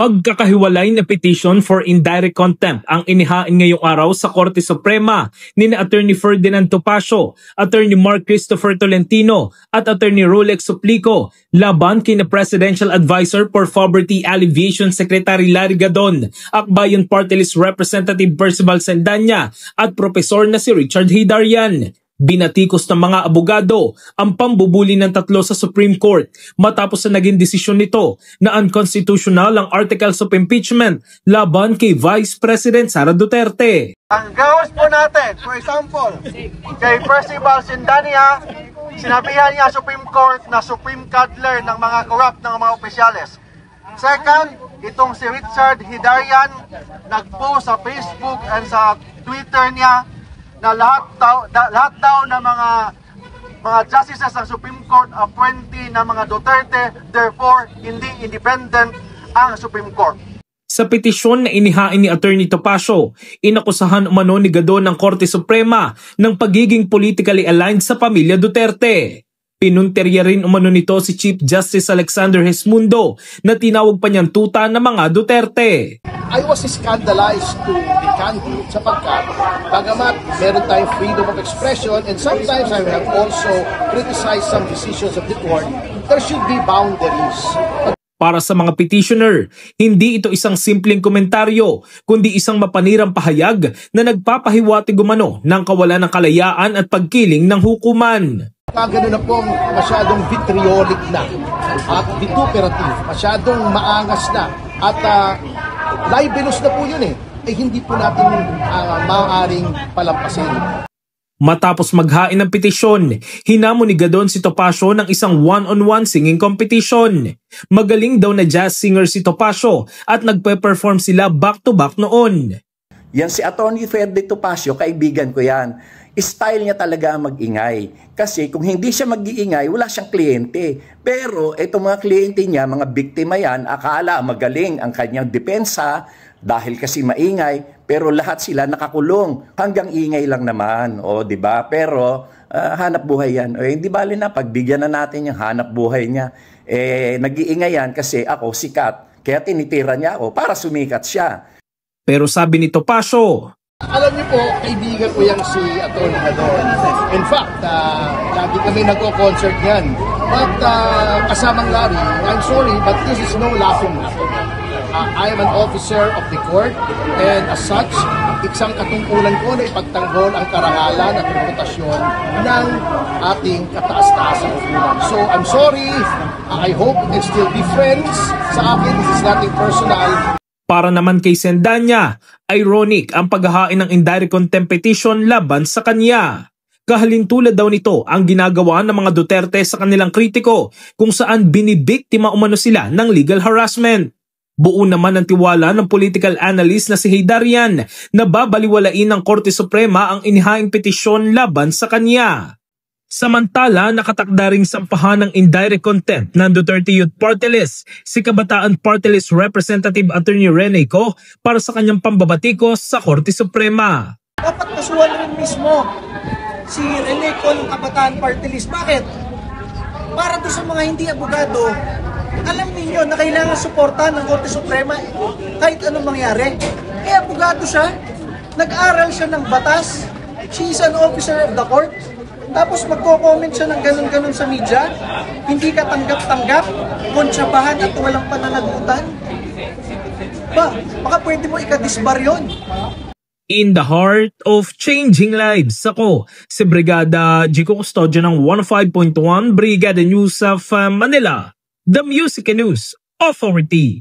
Magkakahiwalay na petition for indirect contempt ang inihain ngayong araw sa Korte Suprema ni Attorney Ferdinand Topacio, Attorney Mark Christopher Tolentino at Attorney Rolex Suplico laban kina Presidential Advisor for Poverty Alleviation Secretary Larry Gadon, Akbayan Party List Representative Percival Sendanya at Profesor na si Richard Hidarian. Binatikos ng mga abogado ang pambubuli ng tatlo sa Supreme Court matapos na naging desisyon nito na unconstitutional ang Articles of Impeachment laban kay Vice President Sara Duterte. Ang gawas po natin, for example, kay Percival Sendanya, sinabihan niya Supreme Court na Supreme Cuddler ng mga corrupt ng mga opisyales. Second, itong si Richard Hidarian nagpost sa Facebook and sa Twitter niya na lahat daw ng mga justices ng Supreme Court appointee ng mga Duterte, therefore hindi independent ang Supreme Court. Sa petisyon na inihain ni Attorney Topacio, inakusahan umano ni Gadon ng Korte Suprema ng pagiging politically aligned sa pamilya Duterte. Pinunterya rin umano nito si Chief Justice Alexander Gesmundo na tinawag pa niyang tuta ng mga Duterte. I was scandalized to be candid sapagkat bagamat meron tayong freedom of expression and sometimes I have also criticized some decisions of the court, there should be boundaries. Para sa mga petitioner, hindi ito isang simpleng komentaryo, kundi isang mapanirang pahayag na nagpapahiwatig umano ng kawalan ng kalayaan at pagkiling ng hukuman. Gano'n na pong masyadong vitriolic na at vituperative, masyadong maangas na at libelous na po yun hindi po natin maaaring palampasin. Matapos maghain ng petisyon, hinamon ni Gadon si Topacio ng isang one-on-one singing competition. Magaling daw na jazz singer si Topacio at nagpe-perform sila back-to-back noon. Yan si Attorney Ferdinand Topacio, kaibigan ko yan. Style niya talaga mag-ingay. Kasi kung hindi siya mag-iingay, wala siyang kliyente. Pero itong mga kliyente niya, mga biktima yan, akala magaling ang kanyang depensa dahil kasi maingay, pero lahat sila nakakulong. Hanggang ingay lang naman, di ba? Pero hanap buhay yan. Hindi bali na, pagbigyan na natin yung hanap buhay niya. Nag-iingay yan kasi ako sikat. Kaya tinitira niya ako para sumikat siya. Pero sabi ni Topacio, alam niyo po, kaibigan ko yung si Atty. Gadon. In fact, lagi kami nagko-concert yan. But kasamang Larry, I'm sorry, but this is no laughing matter. I am an officer of the court and as such, isang katungkulan ko na ipagtanggol ang karangalan at reputasyon ng ating kataas-taasang hukuman. So I'm sorry, I hope we can still be friends. Sa akin, this is nothing personal. Para naman kay Sendanya, ironic ang paghahain ng indirect contempt petition laban sa kanya. Kahalintulad daw nito ang ginagawa ng mga Duterte sa kanilang kritiko kung saan binibiktima umano sila ng legal harassment. Buo naman ang tiwala ng political analyst na si Hidarian na babaliwalain ng Korte Suprema ang inihaing petisyon laban sa kanya. Samantala, nakatakda ring sampahan ng indirect contempt ng Duterte Youth Party List si Kabataan Party List Representative Attorney Rene Co para sa kanyang pambabatikos sa Korte Suprema. Dapat kasuhan rin mismo si Rene Co ng Kabataan Party List. Bakit? Para doon sa mga hindi abogado, alam niyo na kailangan suportahan ng Korte Suprema kahit anong mangyari. Kaya abogado siya, nag-aral siya ng batas, she is an officer of the court. Tapos magko-comment siya ng ganun-ganun sa media, hindi ka tanggap-tanggap, kontsabahan at walang pananagutan. Baka pwede mo ikadisbar yun. In the heart of changing lives, ako si Brigada Jico Custodio ng 105.1 Brigada News of Manila, the Music News Authority.